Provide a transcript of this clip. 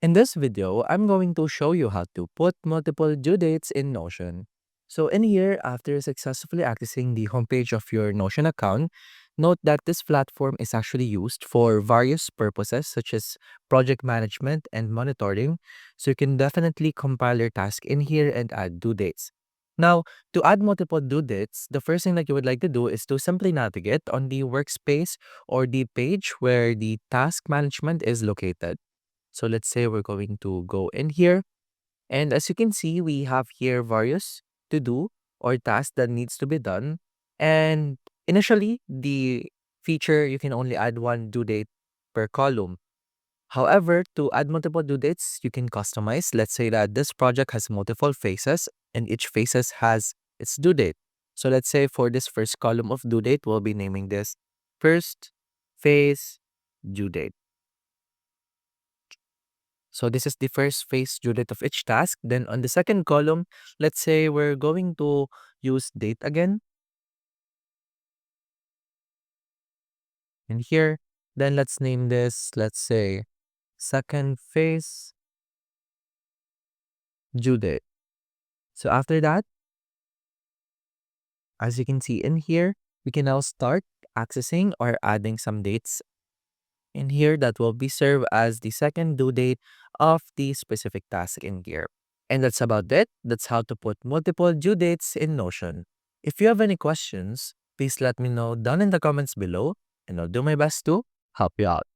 In this video, I'm going to show you how to put multiple due dates in Notion. So in here, after successfully accessing the homepage of your Notion account, note that this platform is actually used for various purposes such as project management and monitoring. So you can definitely compile your task in here and add due dates. Now, to add multiple due dates, the first thing that you would like to do is to simply navigate on the workspace or the page where the task management is located. So let's say we're going to go in here. And as you can see, we have here various to do or tasks that needs to be done. And initially, the feature, you can only add one due date per column. However, to add multiple due dates, you can customize. Let's say that this project has multiple phases and each phases has its due date. So let's say for this first column of due date, we'll be naming this first phase due date. So this is the first phase due date of each task. Then on the second column, let's say we're going to use date again in here. Then let's name this, let's say, second phase due date. So after that, as you can see in here, we can now start accessing or adding some dates in here that will be served as the second due date of the specific task in here. And that's about it. That's how to put multiple due dates in Notion. If you have any questions, please let me know down in the comments below and I'll do my best to help you out.